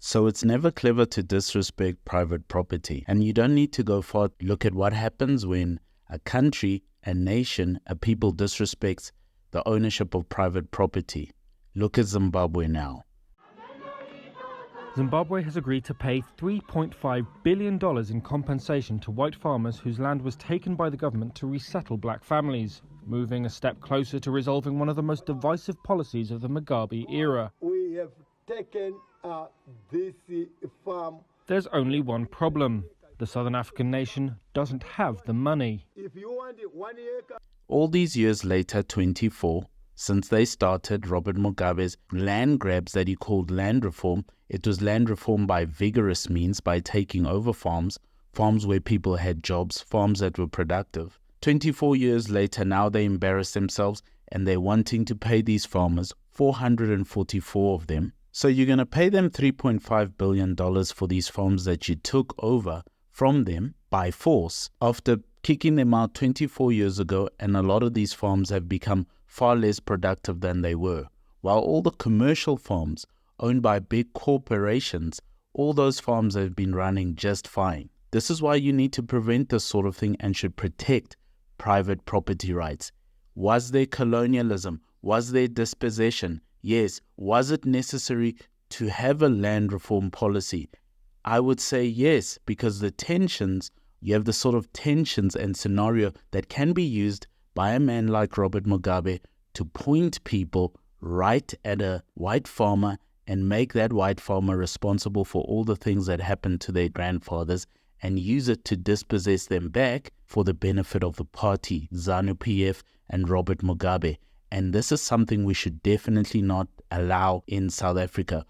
So it's never clever to disrespect private property. And you don't need to go far. Look at what happens when a country, a nation, a people disrespects the ownership of private property. Look at Zimbabwe now. Zimbabwe has agreed to pay $3.5 billion in compensation to white farmers whose land was taken by the government to resettle black families, moving a step closer to resolving one of the most divisive policies of the Mugabe era. We have taken this farm. There's only one problem. The Southern African nation doesn't have the money. If you want it 1 acre. All these years later, 24, since they started Robert Mugabe's land grabs that he called land reform, it was land reform by vigorous means, by taking over farms where people had jobs, farms that were productive. 24 years later, now they embarrass themselves and they're wanting to pay these farmers, 444 of them. So you're going to pay them $3.5 billion for these farms that you took over from them by force after kicking them out 24 years ago, and a lot of these farms have become far less productive than they were. While all the commercial farms owned by big corporations, all those farms have been running just fine. This is why you need to prevent this sort of thing and should protect private property rights. Was there colonialism? Was there dispossession? Yes. Was it necessary to have a land reform policy? I would say yes, because you have the sort of tensions and scenario that can be used by a man like Robert Mugabe to point people right at a white farmer and make that white farmer responsible for all the things that happened to their grandfathers and use it to dispossess them back for the benefit of the party, ZANU-PF and Robert Mugabe. And this is something we should definitely not allow in South Africa.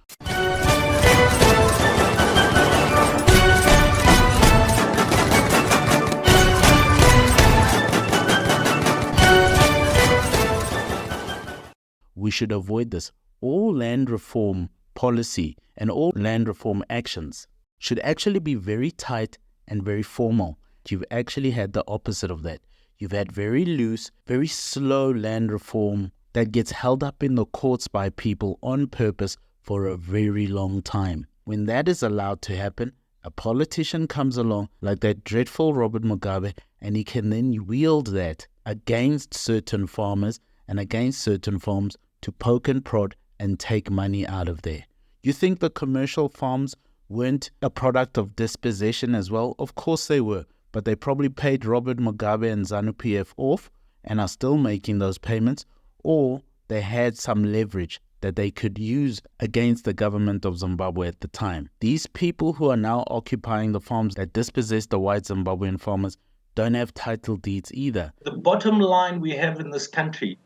We should avoid this. All land reform policy and all land reform actions should actually be very tight and very formal. You've actually had the opposite of that. You've had very loose, very slow land reform that gets held up in the courts by people on purpose for a very long time. When that is allowed to happen, a politician comes along like that dreadful Robert Mugabe, and he can then wield that against certain farmers and against certain farms to poke and prod and take money out of there. You think the commercial farms weren't a product of dispossession as well? Of course they were, but they probably paid Robert Mugabe and ZANU-PF off and are still making those payments, or they had some leverage that they could use against the government of Zimbabwe at the time. These people who are now occupying the farms that dispossessed the white Zimbabwean farmers don't have title deeds either. The bottom line we have in this country,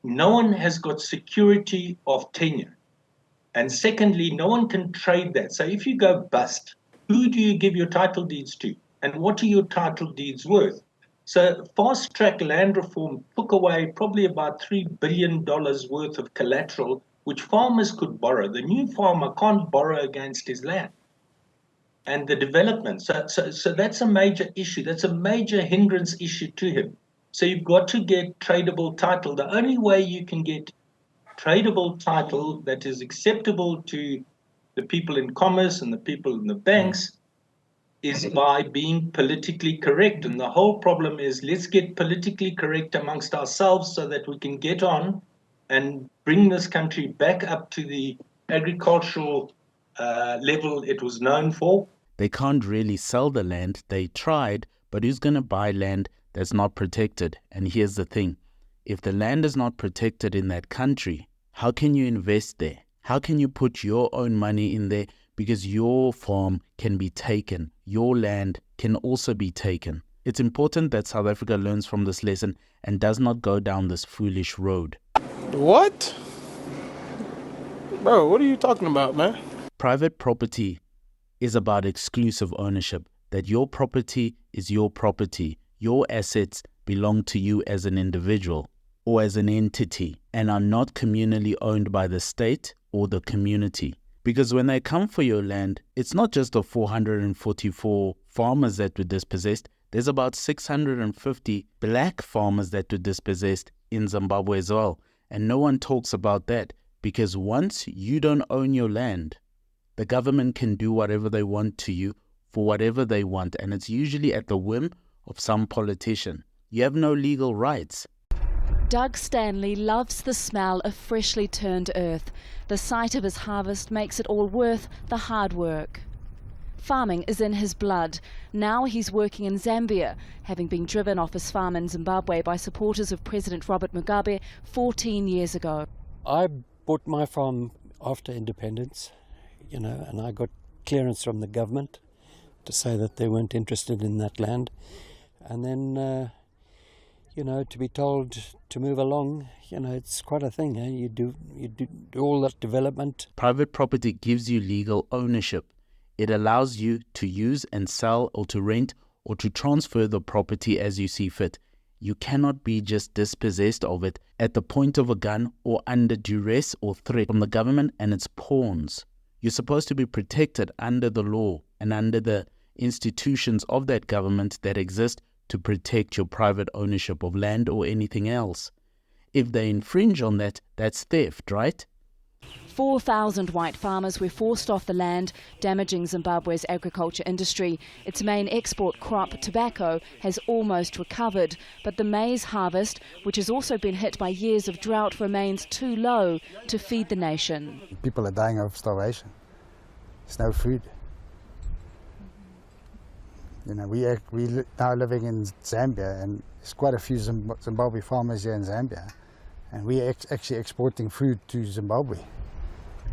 no one has got security of tenure. And secondly, no one can trade that. So if you go bust, who do you give your title deeds to? And what are your title deeds worth? So fast-track land reform took away probably about $3 billion worth of collateral, which farmers could borrow. The new farmer can't borrow against his land and the development. So that's a major issue. That's a major hindrance issue to him. So you've got to get tradable title. The only way you can get tradable title that is acceptable to the people in commerce and the people in the banks is by being politically correct. And the whole problem is, let's get politically correct amongst ourselves so that we can get on and bring this country back up to the agricultural level it was known for. They can't really sell the land. They tried, but who's going to buy land that's not protected? And here's the thing. If the land is not protected in that country, how can you invest there? How can you put your own money in there? Because your farm can be taken. Your land can also be taken. It's important that South Africa learns from this lesson and does not go down this foolish road. What? Bro, what are you talking about, man? Private property is about exclusive ownership, that your property is your property. Your assets belong to you as an individual or as an entity and are not communally owned by the state or the community. Because when they come for your land, it's not just the 444 farmers that were dispossessed. There's about 650 black farmers that were dispossessed in Zimbabwe as well. And no one talks about that, because once you don't own your land, The government can do whatever they want to you for whatever they want, and it's usually at the whim of some politician. You have no legal rights. Doug Stanley loves the smell of freshly turned earth. The sight of his harvest makes it all worth the hard work. Farming is in his blood. Now he's working in Zambia, having been driven off his farm in Zimbabwe by supporters of President Robert Mugabe 14 years ago. I bought my farm after independence, and I got clearance from the government to say that they weren't interested in that land. And then, to be told to move along, it's quite a thing. You do all that development. Private property gives you legal ownership. It allows you to use and sell or to rent or to transfer the property as you see fit. You cannot be just dispossessed of it at the point of a gun or under duress or threat from the government and its pawns. You're supposed to be protected under the law and under the institutions of that government that exist to protect your private ownership of land or anything else. If they infringe on that, that's theft, right? 4,000 white farmers were forced off the land, damaging Zimbabwe's agriculture industry. Its main export crop, tobacco, has almost recovered, but the maize harvest, which has also been hit by years of drought, remains too low to feed the nation. People are dying of starvation. There's no food. We're now living in Zambia, and there's quite a few Zimbabwe farmers here in Zambia, and we're actually exporting food to Zimbabwe.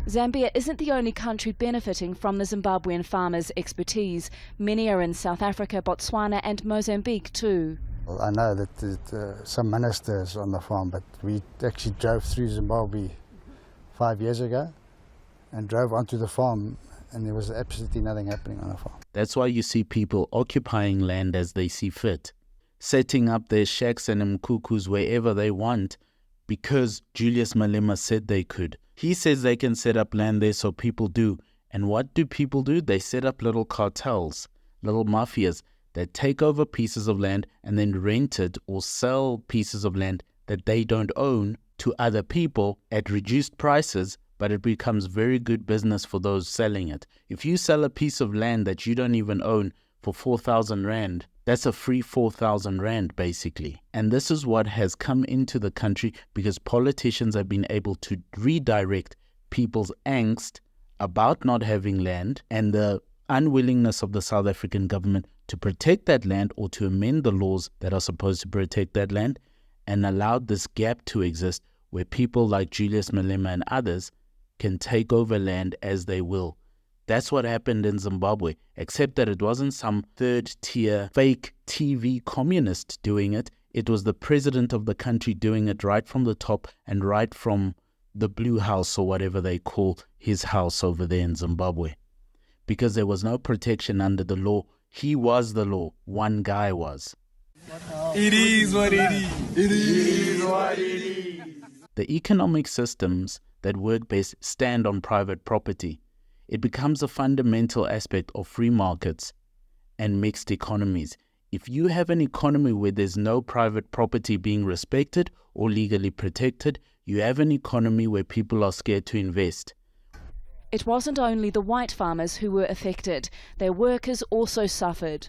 Zambia isn't the only country benefiting from the Zimbabwean farmers' expertise. Many are in South Africa, Botswana and Mozambique too. Well, I know that some ministers on the farm, but we actually drove through Zimbabwe 5 years ago and drove onto the farm, and there was absolutely nothing happening on the farm. That's why you see people occupying land as they see fit, setting up their shacks and mkukus wherever they want because Julius Malema said they could. He says they can set up land there, so people do. And what do people do? They set up little cartels, little mafias that take over pieces of land and then rent it or sell pieces of land that they don't own to other people at reduced prices, but it becomes very good business for those selling it. If you sell a piece of land that you don't even own for 4,000 Rand, that's a free 4,000 Rand basically. And this is what has come into the country because politicians have been able to redirect people's angst about not having land and the unwillingness of the South African government to protect that land or to amend the laws that are supposed to protect that land, and allowed this gap to exist where people like Julius Malema and others can take over land as they will. That's what happened in Zimbabwe, except that it wasn't some third-tier fake TV communist doing it. It was the president of the country doing it right from the top and right from the Blue House or whatever they call his house over there in Zimbabwe. Because there was no protection under the law. He was the law. One guy was. It is what it is. It is what it is. The economic systems that work best stand on private property. It becomes a fundamental aspect of free markets and mixed economies. If you have an economy where there's no private property being respected or legally protected, you have an economy where people are scared to invest. It wasn't only the white farmers who were affected. Their workers also suffered.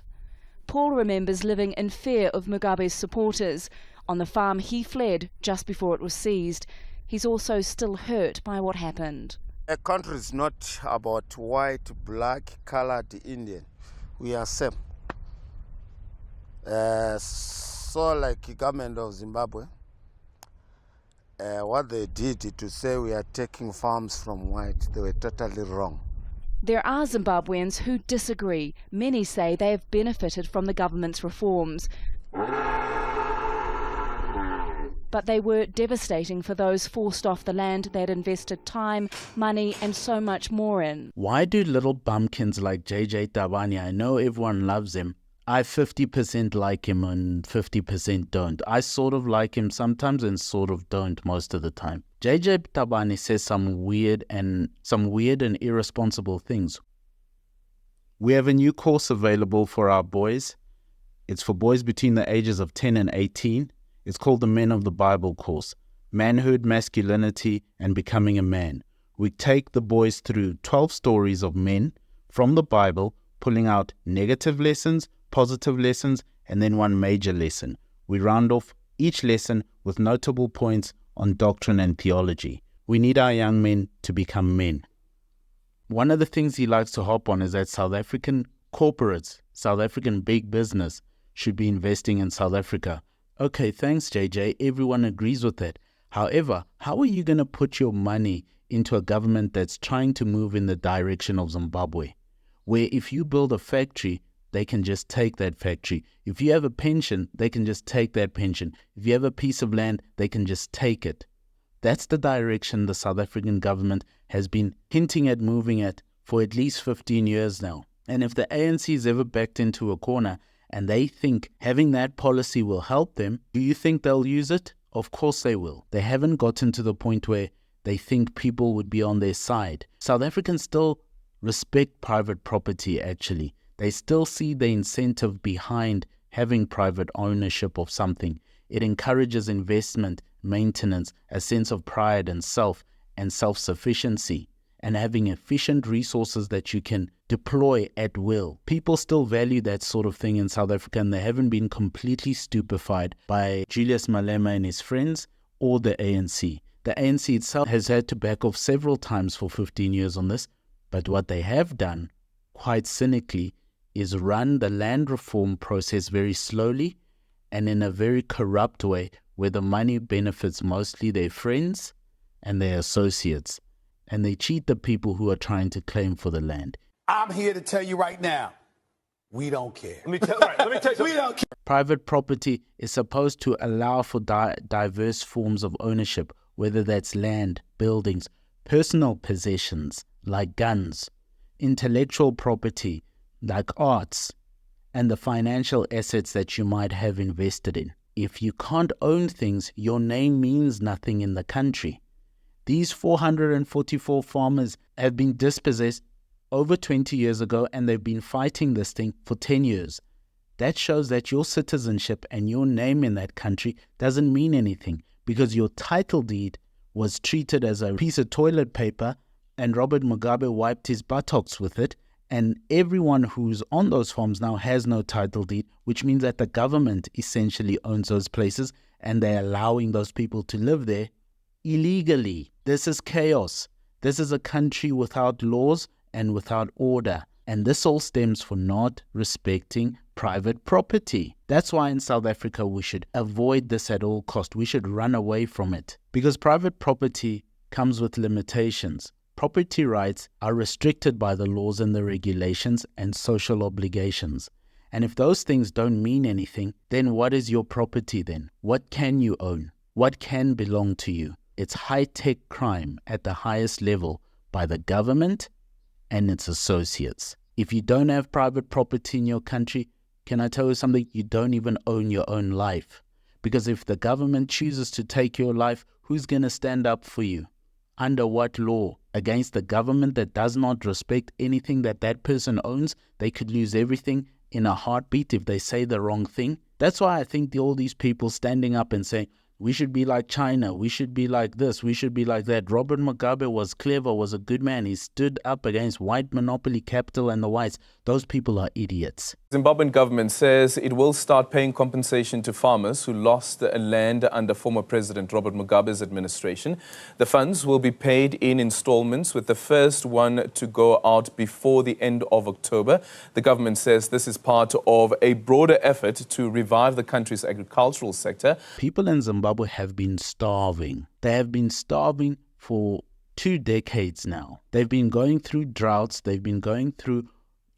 Paul remembers living in fear of Mugabe's supporters. On the farm he fled just before it was seized. He's also still hurt by what happened. A country is not about white, black, colored, Indian. We are same. So like the government of Zimbabwe, what they did to say we are taking farms from white, they were totally wrong. There are Zimbabweans who disagree. Many say they have benefited from the government's reforms. But they were devastating for those forced off the land they had invested time, money and so much more in. Why do little bumpkins like JJ Tabani, I know everyone loves him, I 50% like him and 50% don't. I sort of like him sometimes and sort of don't most of the time. JJ Tabani says some weird and irresponsible things. We have a new course available for our boys. It's for boys between the ages of 10 and 18. It's called the Men of the Bible course, Manhood, Masculinity, and Becoming a Man. We take the boys through 12 stories of men from the Bible, pulling out negative lessons, positive lessons, and then one major lesson. We round off each lesson with notable points on doctrine and theology. We need our young men to become men. One of the things he likes to hop on is that South African corporates, South African big business, should be investing in South Africa. Okay, thanks, JJ. Everyone agrees with that. However, how are you going to put your money into a government that's trying to move in the direction of Zimbabwe, where if you build a factory, they can just take that factory. If you have a pension, they can just take that pension. If you have a piece of land, they can just take it. That's the direction the South African government has been hinting at moving at for at least 15 years now. And if the ANC is ever backed into a corner and they think having that policy will help them, do you think they'll use it? Of course they will. They haven't gotten to the point where they think people would be on their side. South Africans still respect private property, actually. They still see the incentive behind having private ownership of something. It encourages investment, maintenance, a sense of pride and self-sufficiency, and having efficient resources that you can deploy at will. People still value that sort of thing in South Africa, and they haven't been completely stupefied by Julius Malema and his friends or the ANC. The ANC itself has had to back off several times for 15 years on this, but what they have done, quite cynically, is run the land reform process very slowly and in a very corrupt way, where the money benefits mostly their friends and their associates, and they cheat the people who are trying to claim for the land. I'm here to tell you right now, we don't care. Let me tell you We don't care. Private property is supposed to allow for diverse forms of ownership, whether that's land, buildings, personal possessions like guns, intellectual property like arts, and the financial assets that you might have invested in. If you can't own things, your name means nothing in the country. These 444 farmers have been dispossessed over 20 years ago, and they've been fighting this thing for 10 years. That shows that your citizenship and your name in that country doesn't mean anything, because your title deed was treated as a piece of toilet paper, and Robert Mugabe wiped his buttocks with it, and everyone who's on those farms now has no title deed, which means that the government essentially owns those places, and they're allowing those people to live there illegally. This is chaos. This is a country without laws and without order. And this all stems from not respecting private property. That's why in South Africa we should avoid this at all cost. We should run away from it, because private property comes with limitations. Property rights are restricted by the laws and the regulations and social obligations. And if those things don't mean anything, then what is your property then? What can you own? What can belong to you? It's high-tech crime at the highest level by the government and its associates. If you don't have private property in your country, can I tell you something? You don't even own your own life. Because if the government chooses to take your life, who's going to stand up for you? Under what law? Against the government that does not respect anything that that person owns? They could lose everything in a heartbeat if they say the wrong thing. That's why I think all these people standing up and saying, we should be like China, we should be like this, we should be like that. Robert Mugabe was clever, was a good man. He stood up against white monopoly capital and the whites. Those people are idiots. Zimbabwean government says it will start paying compensation to farmers who lost land under former President Robert Mugabe's administration. The funds will be paid in installments, with the first one to go out before the end of October. The government says this is part of a broader effort to revive the country's agricultural sector. People in Zimbabwe have been starving. They have been starving for 2 decades now. They've been going through droughts. They've been going through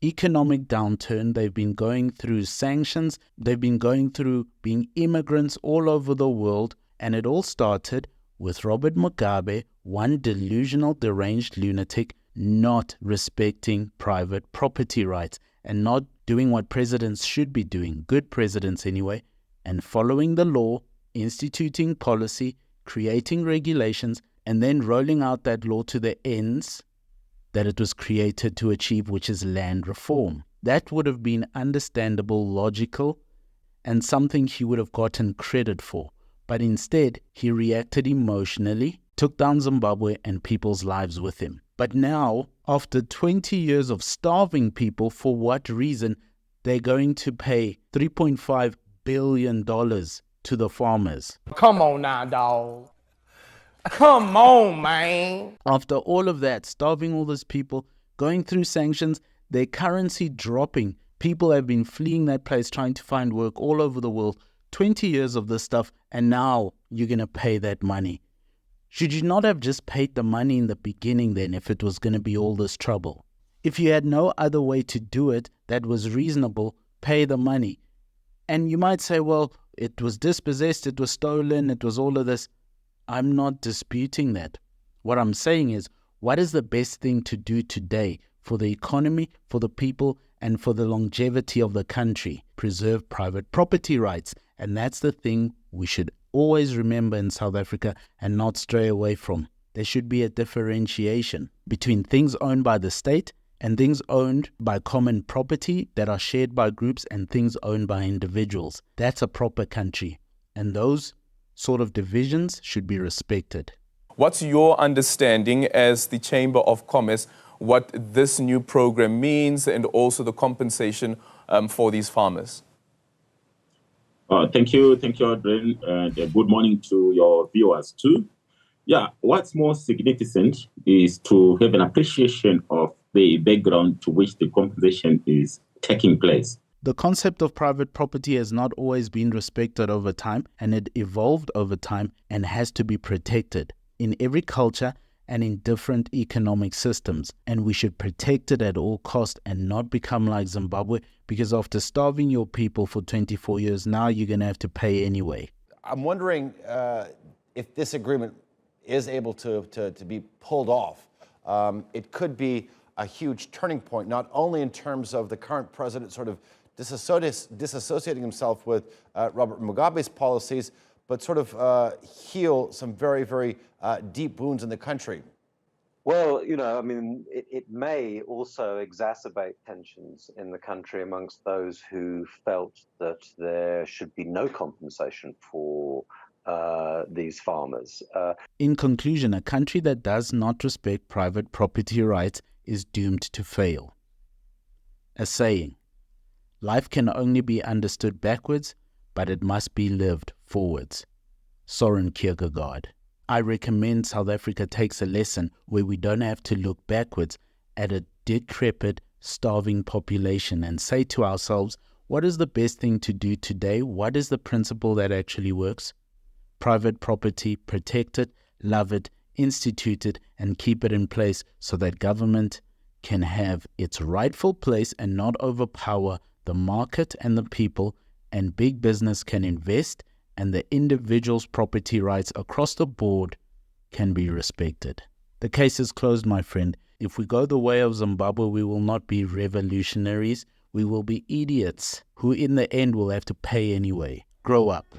economic downturn. They've been going through sanctions. They've been going through being immigrants all over the world. And it all started with Robert Mugabe, one delusional, deranged lunatic, not respecting private property rights and not doing what presidents should be doing, good presidents anyway, and following the law, instituting policy, creating regulations, and then rolling out that law to the ends that it was created to achieve, which is land reform. That would have been understandable, logical, and something he would have gotten credit for. But instead, he reacted emotionally, took down Zimbabwe and people's lives with him. But now, after 20 years of starving people, for what reason? They're going to pay $3.5 billion to the farmers. Come on now, dog. Come on, man. After all of that, starving all these people, going through sanctions, their currency dropping. People have been fleeing that place, trying to find work all over the world. 20 years of this stuff, and now you're going to pay that money. Should you not have just paid the money in the beginning then if it was going to be all this trouble? If you had no other way to do it that was reasonable, pay the money. And you might say, well, it was dispossessed, it was stolen, it was all of this. I'm not disputing that. What I'm saying is, what is the best thing to do today for the economy, for the people, and for the longevity of the country? Preserve private property rights. And that's the thing we should always remember in South Africa and not stray away from. There should be a differentiation between things owned by the state and things owned by common property that are shared by groups and things owned by individuals. That's a proper country. And those sort of divisions should be respected. What's your understanding as the Chamber of Commerce, what this new program means and also the compensation for these farmers? Thank you, Adrian, and good morning to your viewers too. Yeah, what's more significant is to have an appreciation of the background to which the compensation is taking place. The concept of private property has not always been respected over time, and it evolved over time and has to be protected in every culture and in different economic systems. And we should protect it at all costs and not become like Zimbabwe, because after starving your people for 24 years, now you're going to have to pay anyway. I'm wondering if this agreement is able to be pulled off. It could be a huge turning point, not only in terms of the current president sort of disassociating himself with Robert Mugabe's policies, but sort of heal some very, very deep wounds in the country. Well, you know, I mean, it may also exacerbate tensions in the country amongst those who felt that there should be no compensation for these farmers. In conclusion, a country that does not respect private property rights is doomed to fail. A saying, life can only be understood backwards, but it must be lived forwards. Soren Kierkegaard. I recommend South Africa takes a lesson where we don't have to look backwards at a decrepit, starving population and say to ourselves, what is the best thing to do today? What is the principle that actually works? Private property, protect it, love it, institute it, and keep it in place so that government can have its rightful place and not overpower the market and the people, and big business can invest, and the individual's property rights across the board can be respected. The case is closed, my friend. If we go the way of Zimbabwe, we will not be revolutionaries. We will be idiots who in the end will have to pay anyway. Grow up.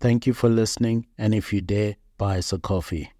Thank you for listening, and if you dare, buy us a coffee.